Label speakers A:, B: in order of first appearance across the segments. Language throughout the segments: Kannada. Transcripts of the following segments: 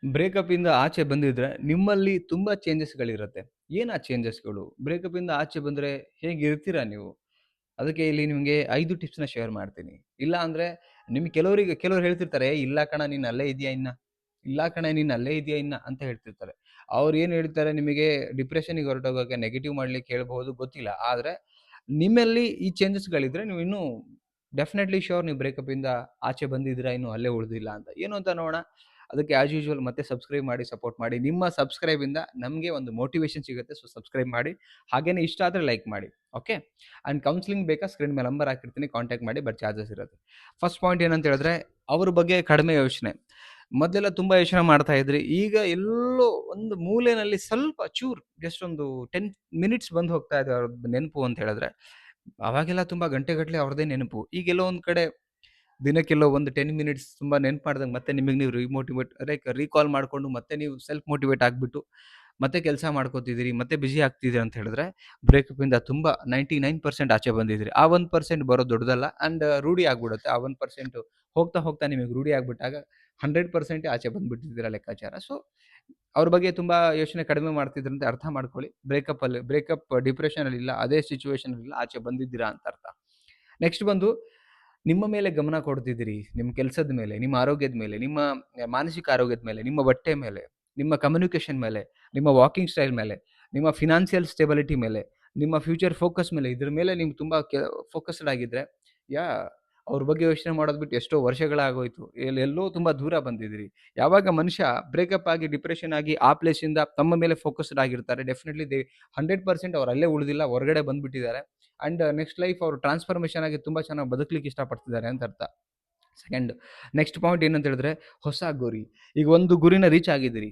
A: ಬ್ರೇಕಪ್ಪಿಂದ ಆಚೆ ಬಂದಿದ್ರೆ ನಿಮ್ಮಲ್ಲಿ ತುಂಬಾ ಚೇಂಜಸ್‌ಗಳಿರುತ್ತೆ. ಏನ್ ಆ ಚೇಂಜಸ್‌ಗಳು? ಬ್ರೇಕಪ್ಪಿಂದ ಆಚೆ ಬಂದ್ರೆ ಹೇಗಿರ್ತೀರಾ ನೀವು? ಅದಕ್ಕೆ ಇಲ್ಲಿ ನಿಮ್ಗೆ 5 ಟಿಪ್ಸ್‌ನ ಶೇರ್ ಮಾಡ್ತೀನಿ. ಇಲ್ಲ ಅಂದ್ರೆ ಕೆಲವ್ರು ಹೇಳ್ತಿರ್ತಾರೆ, "ಏ ಇಲ್ಲ ಕಣ ನೀನ್ ಅಲ್ಲೇ ಇದೀಯ ಇನ್ನ. ಇಲ್ಲ ಕಣೆ ನೀನ್ ಅಲ್ಲೇ ಇದೀಯ ಇನ್ನ" ಅಂತ ಹೇಳ್ತಿರ್ತಾರೆ. ಅವ್ರು ಏನ್ ಹೇಳ್ತಾರೆ ನಿಮಗೆ ಡಿಪ್ರೆಷನ್‌ಗೆ ಹೊರಟೋಗೋಕೆ, ನೆಗೆಟಿವ್ ಮಾಡ್ಲಿಕ್ಕೆ ಹೇಳ್ಬಹುದು ಗೊತ್ತಿಲ್ಲ. ಆದ್ರೆ ನಿಮ್ಮಲ್ಲಿ ಈ ಚೇಂಜಸ್‌ಗಳಿದ್ರೆ ನೀವು ಇನ್ನೂ ಡೆಫಿನೈಟ್ಲಿ ಶ್ಯೂರ್ ನೀವು ಬ್ರೇಕಪ್ಪಿಂದ ಆಚೆ ಬಂದಿದ್ದೀರಾ, ಇನ್ನು ಅಲ್ಲೇ ಉಳಿದಿಲ್ಲ ಅಂತ. ಏನು ಅಂತ ನೋಡೋಣ. ಅದಕ್ಕೆ ಆಸ್ ಯೂಶುವಲ್ ಮತ್ತೆ ಸಬ್ಸ್ಕ್ರೈಬ್ ಮಾಡಿ, ಸಪೋರ್ಟ್ ಮಾಡಿ. ನಿಮ್ಮ ಸಬ್ಸ್ಕ್ರೈಬಿಂದ ನಮಗೆ ಒಂದು ಮೋಟಿವೇಷನ್ ಸಿಗುತ್ತೆ. ಸೊ ಸಬ್ಸ್ಕ್ರೈಬ್ ಮಾಡಿ. ಹಾಗೇನೇ ಇಷ್ಟ ಆದ್ರೆ ಲೈಕ್ ಮಾಡಿ. ಓಕೆ. ಆ್ಯಂಡ್ ಕೌನ್ಸೆಲಿಂಗ್ ಬೇಕಾ ಸ್ಕ್ರೀನ್ ಮೇಲೆ ನಂಬರ್ ಹಾಕಿರ್ತೀನಿ, ಕಾಂಟ್ಯಾಕ್ಟ್ ಮಾಡಿ. ಬಟ್ ಚಾರ್ಜಸ್ ಇರುತ್ತೆ. ಫಸ್ಟ್ ಪಾಯಿಂಟ್ ಏನಂತ ಹೇಳಿದ್ರೆ, ಅವ್ರ ಬಗ್ಗೆ ಕಡಿಮೆ ಯೋಚನೆ. ಮೊದಲೆಲ್ಲ ತುಂಬಾ ಯೋಚನೆ ಮಾಡ್ತಾ ಇದ್ರಿ. ಈಗ ಎಲ್ಲೋ ಒಂದು ಮೂಲೆನಲ್ಲಿ ಸ್ವಲ್ಪ ಚೂರು ಜಸ್ಟ್ ಒಂದು 10 ಮಿನಿಟ್ಸ್ ಬಂದು ಹೋಗ್ತಾ ಇದೆ ಅವ್ರದ್ದು ನೆನಪು ಅಂತ ಹೇಳಿದ್ರೆ, ಅವಾಗೆಲ್ಲ ತುಂಬಾ ಗಂಟೆಗಟ್ಟಲೆ ಅವ್ರದ್ದೇ ನೆನಪು. ಈಗೆಲ್ಲೋ ಒಂದ್ ಕಡೆ ದಿನಕ್ಕೆಲ್ಲೋ ಒಂದು 10 ಮಿನಿಟ್ಸ್ ತುಂಬಾ ನೆನಪು ಮಾಡ್ದಂಗೆ ಮತ್ತೆ ನಿಮಗೆ ನೀವು ರೀಕಾಲ್ ಮಾಡ್ಕೊಂಡು ಮತ್ತೆ ನೀವು ಸೆಲ್ಫ್ ಮೋಟಿವೇಟ್ ಆಗ್ಬಿಟ್ಟು ಮತ್ತೆ ಕೆಲಸ ಮಾಡ್ಕೋತಿದ್ದೀರಿ, ಮತ್ತೆ ಬಿಸಿ ಆಗ್ತಿದ್ದೀರಿ ಅಂತ ಹೇಳಿದ್ರೆ ಬ್ರೇಕಪ್ಪಿಂದ ತುಂಬಾ 99% ಆಚೆ ಬಂದಿದ್ದೀರಿ. ಆ 1% ಬರೋದು ದೊಡ್ಡದಲ್ಲ. ಆ್ಯಂಡ್ ರೂಢಿ ಆಗ್ಬಿಡುತ್ತೆ. ಆ 1% ಹೋಗ್ತಾ ಹೋಗ್ತಾ ನಿಮಗೆ ರೂಢಿ ಆಗ್ಬಿಟ್ಟಾಗ 100% ಆಚೆ ಬಂದ್ಬಿಟ್ಟಿದ್ದೀರಾ ಲೆಕ್ಕಾಚಾರ. ಸೊ ಅವ್ರ ಬಗ್ಗೆ ತುಂಬಾ ಯೋಚನೆ ಕಡಿಮೆ ಮಾಡ್ತಿದ್ರಂತೆ ಅರ್ಥ ಮಾಡ್ಕೊಳ್ಳಿ. ಬ್ರೇಕಪ್ ಡಿಪ್ರೆಷನ್ ಅಲ್ಲಿ ಇಲ್ಲ, ಅದೇ ಸಿಚುವೇಷನ್ ಇಲ್ಲ, ಆಚೆ ಬಂದಿದ್ದೀರಾ ಅಂತ ಅರ್ಥ. ನೆಕ್ಸ್ಟ್ ಬಂದು ನಿಮ್ಮ ಮೇಲೆ ಗಮನ ಕೊಡ್ತಿದ್ದೀರಿ. ನಿಮ್ಮ ಕೆಲಸದ ಮೇಲೆ, ನಿಮ್ಮ ಆರೋಗ್ಯದ ಮೇಲೆ, ನಿಮ್ಮ ಮಾನಸಿಕ ಆರೋಗ್ಯದ ಮೇಲೆ, ನಿಮ್ಮ ಬಟ್ಟೆ ಮೇಲೆ, ನಿಮ್ಮ ಕಮ್ಯುನಿಕೇಷನ್ ಮೇಲೆ, ನಿಮ್ಮ ವಾಕಿಂಗ್ ಸ್ಟೈಲ್ ಮೇಲೆ, ನಿಮ್ಮ ಫಿನಾನ್ಷಿಯಲ್ ಸ್ಟೆಬಿಲಿಟಿ ಮೇಲೆ, ನಿಮ್ಮ ಫ್ಯೂಚರ್ ಫೋಕಸ್ ಮೇಲೆ, ಇದ್ರ ಮೇಲೆ ನೀವು ತುಂಬಾ ಫೋಕಸ್ಡ್ ಆಗಿದ್ರೆ ಅವ್ರ ಬಗ್ಗೆ ಯೋಚನೆ ಮಾಡೋದು ಬಿಟ್ಟು ಎಷ್ಟೋ ವರ್ಷಗಳಾಗೋಯ್ತು. ಎಲ್ಲೋ ತುಂಬಾ ದೂರ ಬಂದಿದ್ದೀರಿ. ಯಾವಾಗ ಮನುಷ್ಯ ಬ್ರೇಕಪ್ ಆಗಿ, ಡಿಪ್ರೆಷನ್ ಆಗಿ ಆ ಪ್ಲೇಸಿಂದ ತಮ್ಮ ಮೇಲೆ ಫೋಕಸ್ಡ್ ಆಗಿರ್ತಾರೆ, ಡೆಫಿನಿಟ್ಲಿ 100% ಅವ್ರು ಅಲ್ಲೇ ಉಳಿದಿಲ್ಲ, ಹೊರಗಡೆ ಬಂದ್ಬಿಟ್ಟಿದ್ದಾರೆ. ಆ್ಯಂಡ್ ನೆಕ್ಸ್ಟ್ ಲೈಫ್ ಅವರು ಟ್ರಾನ್ಸ್‌ಫಾರ್ಮೇಷನ್ ಆಗಿ ತುಂಬಾ ಚೆನ್ನಾಗಿ ಬದುಕಲಿಕ್ಕೆ ಇಷ್ಟಪಡ್ತಿದ್ದಾರೆ ಅಂತ ಅರ್ಥ. ಸೆಕೆಂಡ್ ನೆಕ್ಸ್ಟ್ ಪಾಯಿಂಟ್ ಏನಂತ ಹೇಳಿದ್ರೆ ಹೊಸ ಗುರಿ. ಈಗ ಒಂದು ಗುರಿನ ರೀಚ್ ಆಗಿದ್ದೀರಿ.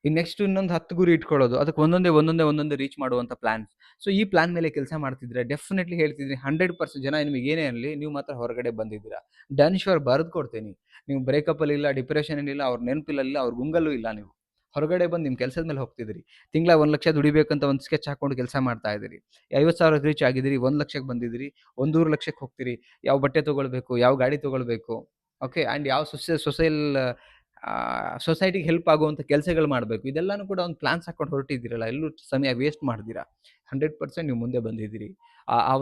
A: ಈಗ ನೆಕ್ಸ್ಟ್ ಇನ್ನೊಂದು 10 ಗುರಿ ಇಟ್ಕೊಳ್ಳೋದು. ಅದಕ್ಕೆ ಒಂದೊಂದೇ ರೀಚ್ ಮಾಡುವಂತ ಪ್ಲಾನ್. ಸೊ ಈ ಪ್ಲಾನ್ ಮೇಲೆ ಕೆಲಸ ಮಾಡ್ತಿದ್ರೆ ಡೆಫಿನಿಟ್ಲಿ ಹೇಳ್ತಿದ್ದೀನಿ 100% ಜನ ನಿಮಗೆ ಏನೇ ಅನ್ಲಿ ನೀವು ಮಾತ್ರ ಹೊರಗಡೆ ಬಂದಿದ್ದೀರಾ. ಡನ್ ಶ್ಯೂರ್ ಬರೆದು ಕೊಡ್ತೀನಿ. ನೀವು ಬ್ರೇಕಪ್ ಅಲ್ಲಿ ಇಲ್ಲ, ಡಿಪ್ರೆಷನ್ ಅಲ್ಲಿ ಇಲ್ಲ, ಅವ್ರ ನೆನಪಿಲ್ಲ, ಅವ್ರ ಗುಂಗಲ್ಲೂ ಇಲ್ಲ ನೀವು. ಹೊರಗಡೆ ಬಂದು ನಿಮ್ಮ ಕೆಲಸದ ಮೇಲೆ ಹೋಗ್ತಿದ್ದೀರಿ. ತಿಂಗಳ 1,00,000 ದುಡಿಬೇಕಂತ ಒಂದು ಸ್ಕೆಚ್ ಹಾಕೊಂಡು ಕೆಲಸ ಮಾಡ್ತಾ ಇದ್ದೀರಿ. 50,000 ರೀಚ್ ಆಗಿದ್ದೀರಿ, 1,00,000ಕ್ಕೆ ಬಂದಿದ್ದೀರಿ, 1,50,000 ಲಕ್ಷಕ್ಕೆ ಹೋಗ್ತೀರಿ. ಯಾವ ಬಟ್ಟೆ ತಗೊಳ್ಬೇಕು, ಯಾವ ಗಾಡಿ ತಗೊಳ್ಬೇಕು, ಓಕೆ. ಆ್ಯಂಡ್ ಯಾವ ಸೊಸೈಟಿಗೆ ಹೆಲ್ಪ್ ಆಗುವಂಥ ಕೆಲಸಗಳು ಮಾಡಬೇಕು. ಇದೆಲ್ಲಾನು ಕೂಡ ಒಂದು ಪ್ಲಾನ್ಸ್ ಹಾಕೊಂಡು ಹೊರಟಿದ್ದೀರಲ್ಲ, ಎಲ್ಲೂ ಸಮಯ ವೇಸ್ಟ್ ಮಾಡ್ದಿರಾ. 100% ನೀವು ಮುಂದೆ ಬಂದಿದ್ದೀರಿ. ಆ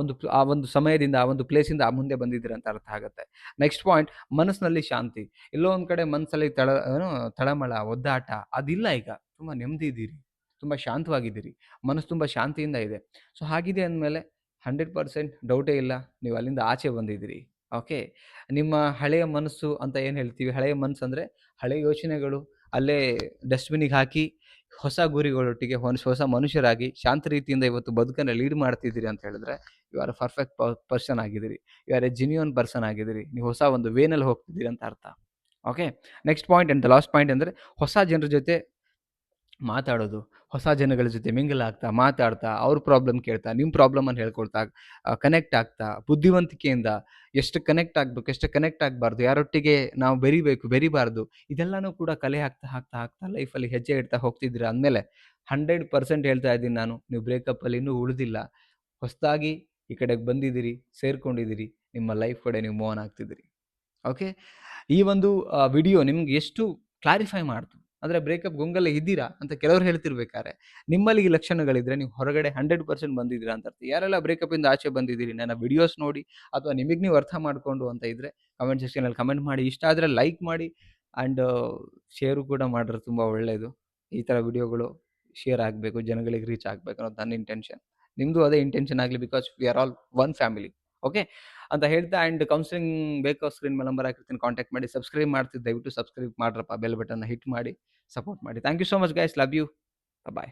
A: ಒಂದು ಸಮಯದಿಂದ, ಆ ಒಂದು ಪ್ಲೇಸಿಂದ ಮುಂದೆ ಬಂದಿದ್ದೀರಿ ಅಂತ ಅರ್ಥ ಆಗುತ್ತೆ. ನೆಕ್ಸ್ಟ್ ಪಾಯಿಂಟ್ ಮನಸ್ಸಿನಲ್ಲಿ ಶಾಂತಿ. ಎಲ್ಲೋ ಒಂದ್ ಕಡೆ ಮನಸ್ಸಲ್ಲಿ ತಳಮಳ, ಒದ್ದಾಟ ಅದಿಲ್ಲ ಈಗ. ತುಂಬಾ ನೆಮ್ಮದಿ ಇದ್ದೀರಿ. ತುಂಬಾ ಶಾಂತವಾಗಿದ್ದೀರಿ. ಮನಸ್ಸು ತುಂಬಾ ಶಾಂತಿಯಿಂದ ಇದೆ. ಸೊ ಹಾಗಿದೆ ಅಂದ್ಮೇಲೆ 100% ಡೌಟೇ ಇಲ್ಲ. ನೀವು ಅಲ್ಲಿಂದ ಆಚೆ ಬಂದಿದ್ದೀರಿ. ಓಕೆ. ನಿಮ್ಮ ಹಳೆಯ ಮನಸ್ಸು ಅಂತ ಏನ್ ಹೇಳ್ತೀವಿ, ಹಳೆಯ ಮನಸ್ಸಂದ್ರೆ ಹಳೆಯ ಯೋಚನೆಗಳು ಅಲ್ಲೇ ಡಸ್ಟ್‌ಬಿನ್ನಿಗೆ ಹಾಕಿ, ಹೊಸ ಗುರಿಗಳೊಟ್ಟಿಗೆ ಹೊಸ ಮನುಷ್ಯರಾಗಿ ಶಾಂತ ರೀತಿಯಿಂದ ಇವತ್ತು ಬದುಕನ್ನ ಲೀಡ್ ಮಾಡ್ತಿದ್ದೀರಿ ಅಂತ ಹೇಳಿದ್ರೆ, you are a perfect person ಆಗಿದ್ದೀರಿ. You are a genuine person ಆಗಿದ್ದೀರಿ. ನೀವು ಹೊಸ ಒಂದು ವೇನಲ್ಲಿ ಹೋಗ್ತಿದ್ದೀರಿ ಅಂತ ಅರ್ಥ. Okay. Next point and the last point ಅಂದ್ರೆ ಹೊಸ ಜನರ ಜೊತೆ ಮಾತಾಡೋದು. ಹೊಸ ಜನಗಳ ಜೊತೆ ಮಿಂಗಲ್ ಆಗ್ತಾ, ಮಾತಾಡ್ತಾ, ಅವ್ರ ಪ್ರಾಬ್ಲಮ್ ಕೇಳ್ತಾ, ನಿಮ್ಮ ಪ್ರಾಬ್ಲಮನ್ನ ಹೇಳ್ಕೊಳ್ತಾ, ಕನೆಕ್ಟ್ ಆಗ್ತಾ, ಬುದ್ಧಿವಂತಿಕೆಯಿಂದ ಎಷ್ಟು ಕನೆಕ್ಟ್ ಆಗ್ಬೇಕು, ಎಷ್ಟು ಕನೆಕ್ಟ್ ಆಗ್ಬಾರ್ದು, ಯಾರೊಟ್ಟಿಗೆ ನಾವು ಬೆರಿಬಾರ್ದು, ಇದೆಲ್ಲಾನು ಕೂಡ ಕಲೆ ಹಾಕ್ತಾ ಲೈಫಲ್ಲಿ ಹೆಜ್ಜೆ ಇಡ್ತಾ ಹೋಗ್ತಿದ್ದೀರಾ ಅಂದ್ಮೇಲೆ 100% ಹೇಳ್ತಾ ಇದ್ದೀನಿ ನಾನು, ನೀವು ಬ್ರೇಕಪ್ಪಲ್ಲಿ ಇನ್ನೂ ಉಳಿದಿಲ್ಲ. ಹೊಸದಾಗಿ ಈ ಕಡೆಗೆ ಬಂದಿದ್ದೀರಿ, ಸೇರ್ಕೊಂಡಿದ್ದೀರಿ. ನಿಮ್ಮ ಲೈಫ್ ಕಡೆ ನೀವು ಮೂವ್ ಆನ್ ಆಗ್ತಿದ್ದೀರಿ. ಓಕೆ. ಈ ಒಂದು ವಿಡಿಯೋ ನಿಮ್ಗೆ ಎಷ್ಟು ಕ್ಲಾರಿಫೈ ಮಾಡ್ತು. ಅಂದ್ರೆ ಬ್ರೇಕಪ್ ಗೊಂಗಲೇ ಇದ್ದೀರಾ ಅಂತ ಕೆಲವ್ರು ಹೇಳ್ತಿರ್ಬೇಕಾದ್ರೆ, ನಿಮ್ಮಲ್ಲಿ ಈ ಲಕ್ಷಣಗಳಿದ್ರೆ ನೀವು ಹೊರಗಡೆ 100% ಬಂದಿದ್ದೀರಾ ಅಂತ ಅರ್ಥ. ಯಾರೆಲ್ಲ ಬ್ರೇಕಪ್ ಇಂದ ಆಚೆ ಬಂದಿದ್ದೀರಿ, ನನ್ನ ವಿಡಿಯೋಸ್ ನೋಡಿ ಅಥವಾ ನಿಮಗೆ ನೀವು ಅರ್ಥ ಮಾಡ್ಕೊಂಡು ಅಂತ ಇದ್ರೆ ಕಮೆಂಟ್ ಸೆಕ್ಷನಲ್ಲಿ ಕಮೆಂಟ್ ಮಾಡಿ. ಇಷ್ಟ ಆದ್ರೆ ಲೈಕ್ ಮಾಡಿ ಆ್ಯಂಡ್ ಶೇರು ಕೂಡ ಮಾಡ್ರೆ ತುಂಬಾ ಒಳ್ಳೆಯದು. ಈ ಥರ ವಿಡಿಯೋಗಳು ಶೇರ್ ಆಗಬೇಕು, ಜನಗಳಿಗೆ ರೀಚ್ ಆಗಬೇಕು ಅನ್ನೋದು ನನ್ನ ಇಂಟೆನ್ಷನ್. ನಿಮ್ಮದು ಅದೇ ಇಂಟೆನ್ಷನ್ ಆಗಲಿ, because we are all one family. Okay ಅಂತ ಹೇಳ್ತಾ, ಆ್ಯಂಡ್ ಕೌನ್ಸಿಲಿಂಗ್ ಬೇಕು ಸ್ಕ್ರೀನ್ ಮೇಲೆ ನಂಬರ್ ಹಾಕಿರ್ತೀನಿ, ಕಾಂಟ್ಯಾಕ್ಟ್ ಮಾಡಿ. ಸಬ್ಸ್ಕ್ರೈಬ್ ಮಾಡ್ತಿದ್ದು ದಯವಿಟ್ಟು ಸಬ್ಸ್ಕ್ರೈಬ್ ಮಾಡ್ರಪ್ಪ, ಬೆಲ್ ಬಟನ್ನ ಹಿಟ್ ಮಾಡಿ ಸಪೋರ್ಟ್ ಮಾಡಿ. Thank you so much guys, love you, bye.